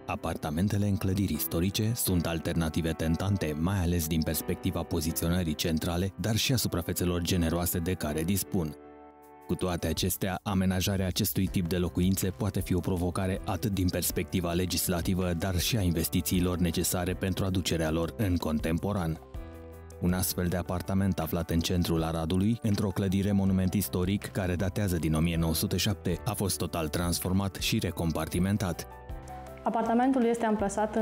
Apartamentele în clădiri istorice sunt alternative tentante, mai ales din perspectiva poziționării centrale, dar și a suprafețelor generoase de care dispun. Cu toate acestea, amenajarea acestui tip de locuințe poate fi o provocare atât din perspectiva legislativă, dar și a investițiilor necesare pentru aducerea lor în contemporan. Un astfel de apartament aflat în centrul Aradului, într-o clădire monument istoric care datează din 1907, a fost total transformat și recompartimentat. Apartamentul este amplasat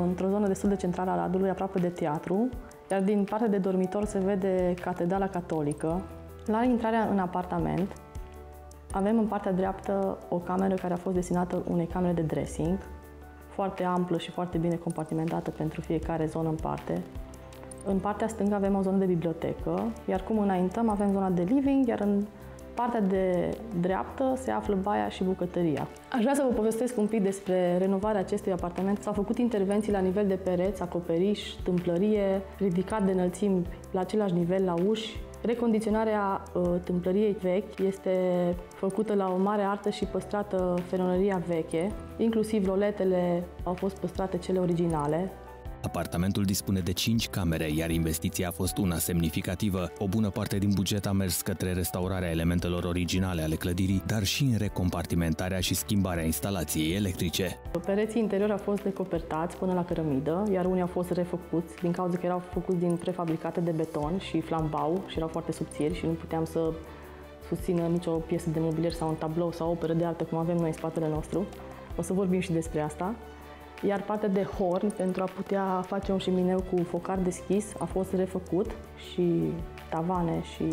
într-o zonă destul de centrală a Aradului, aproape de teatru, iar din partea de dormitor se vede Catedrala Catolică. La intrarea în apartament avem în partea dreaptă o cameră care a fost destinată unei camere de dressing, foarte amplă și foarte bine compartimentată pentru fiecare zonă în parte. În partea stângă avem o zonă de bibliotecă, iar cum înaintăm avem zona de living, iar în partea de dreaptă se află baia și bucătăria. Aș vrea să vă povestesc un pic despre renovarea acestui apartament. S-au făcut intervenții la nivel de pereți, acoperiș, tâmplărie, ridicat de înălțimi la același nivel la uși. Recondiționarea tâmplăriei vechi este făcută la o mare artă și păstrată feronăria veche, inclusiv roletele au fost păstrate cele originale. Apartamentul dispune de 5 camere, iar investiția a fost una semnificativă. O bună parte din buget a mers către restaurarea elementelor originale ale clădirii, dar și în recompartimentarea și schimbarea instalației electrice. Pereții interiori au fost decopertați până la cărămidă, iar unii au fost refăcuți din cauza că erau făcuți din prefabricate de beton și flambau și erau foarte subțiri și nu puteam să susțină nicio piesă de mobilier sau un tablou sau o operă de artă cum avem noi în spatele nostru. O să vorbim și despre asta. Iar partea de horn, pentru a putea face un șemineu cu focar deschis, a fost refăcut și tavane și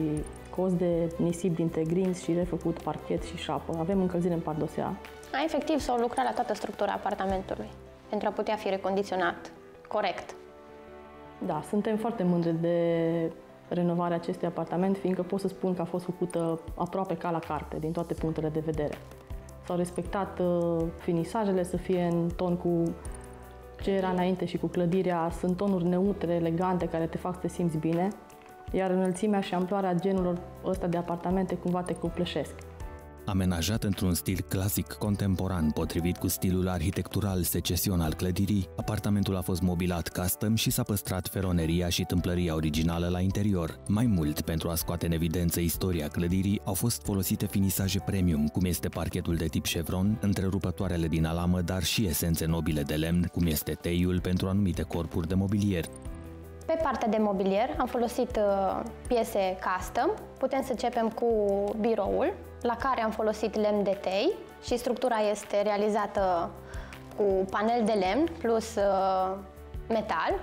cozi de nisip dintre grinzi și refăcut parchet și șapă. Avem încălzire în pardosea. Efectiv, s-au lucrat la toată structura apartamentului pentru a putea fi recondiționat corect. Da, suntem foarte mândri de renovarea acestui apartament, fiindcă pot să spun că a fost făcută aproape ca la carte, din toate punctele de vedere. S-au respectat finisajele să fie în ton cu ce era înainte și cu clădirea. Sunt tonuri neutre, elegante, care te fac să te simți bine, iar înălțimea și amploarea genului ăsta de apartamente cumva te copleșesc. Amenajat într-un stil clasic contemporan, potrivit cu stilul arhitectural secesion al clădirii, apartamentul a fost mobilat custom și s-a păstrat feroneria și tâmplăria originală la interior. Mai mult, pentru a scoate în evidență istoria clădirii, au fost folosite finisaje premium, cum este parchetul de tip chevron, întrerupătoarele din alamă, dar și esențe nobile de lemn, cum este teiul pentru anumite corpuri de mobilier. Pe partea de mobilier am folosit piese custom. Putem să începem cu biroul, la care am folosit lemn de tei și structura este realizată cu panel de lemn plus metal.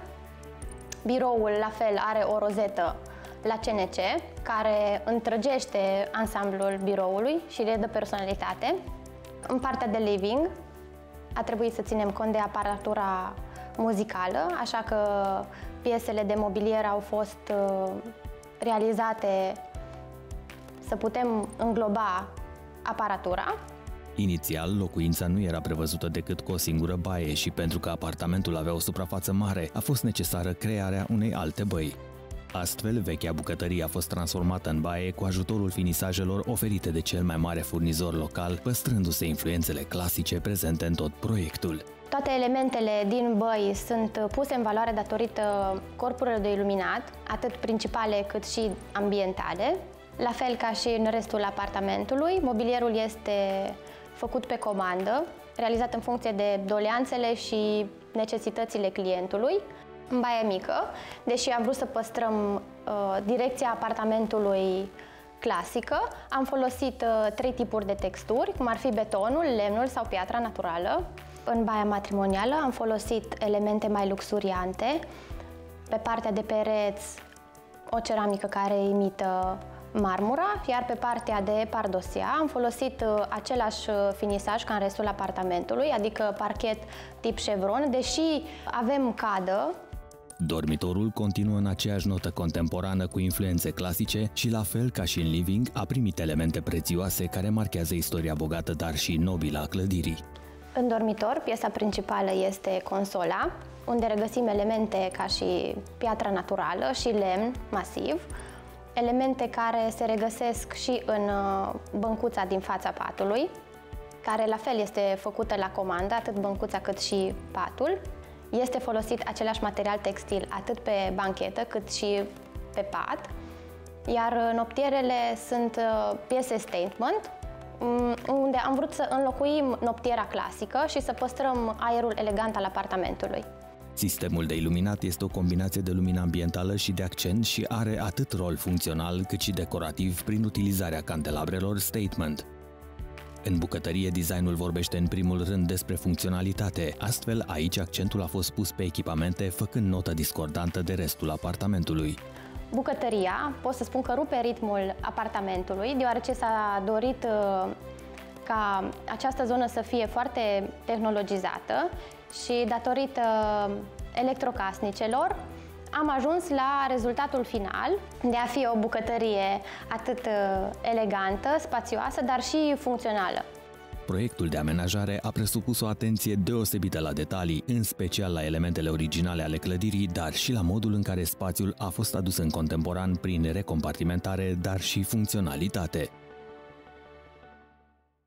Biroul la fel are o rozetă la CNC care întrăgește ansamblul biroului și le dă personalitate. În partea de living a trebuit să ținem cont de aparatura muzicală, așa că piesele de mobilier au fost realizate să putem îngloba aparatura. Inițial, locuința nu era prevăzută decât cu o singură baie și pentru că apartamentul avea o suprafață mare, a fost necesară crearea unei alte băi. Astfel, vechea bucătărie a fost transformată în baie cu ajutorul finisajelor oferite de cel mai mare furnizor local, păstrându-se influențele clasice prezente în tot proiectul. Toate elementele din băi sunt puse în valoare datorită corpurilor de iluminat, atât principale cât și ambientale. La fel ca și în restul apartamentului, mobilierul este făcut pe comandă, realizat în funcție de doleanțele și necesitățile clientului. În baie mică, deși am vrut să păstrăm direcția apartamentului clasică, am folosit 3 tipuri de texturi, cum ar fi betonul, lemnul sau piatra naturală. În baia matrimonială am folosit elemente mai luxuriante. Pe partea de pereți, o ceramică care imită marmura, iar pe partea de pardosea am folosit același finisaj ca în restul apartamentului, adică parchet tip chevron, deși avem cadă. Dormitorul continuă în aceeași notă contemporană cu influențe clasice și, la fel ca și în living, a primit elemente prețioase care marchează istoria bogată, dar și nobilă a clădirii. În dormitor, piesa principală este consola, unde regăsim elemente ca și piatra naturală și lemn masiv, elemente care se regăsesc și în băncuța din fața patului, care la fel este făcută la comandă, atât băncuța cât și patul. Este folosit același material textil atât pe banchetă cât și pe pat, iar noptierele sunt piese statement, unde am vrut să înlocuim noptiera clasică și să păstrăm aerul elegant al apartamentului. Sistemul de iluminat este o combinație de lumină ambientală și de accent și are atât rol funcțional cât și decorativ prin utilizarea candelabrelor statement. În bucătărie, designul vorbește în primul rând despre funcționalitate, astfel aici accentul a fost pus pe echipamente, făcând notă discordantă de restul apartamentului. Bucătăria, pot să spun că rupe ritmul apartamentului, deoarece s-a dorit ca această zonă să fie foarte tehnologizată și datorită electrocasnicelor am ajuns la rezultatul final de a fi o bucătărie atât elegantă, spațioasă, dar și funcțională. Proiectul de amenajare a presupus o atenție deosebită la detalii, în special la elementele originale ale clădirii, dar și la modul în care spațiul a fost adus în contemporan prin recompartimentare, dar și funcționalitate.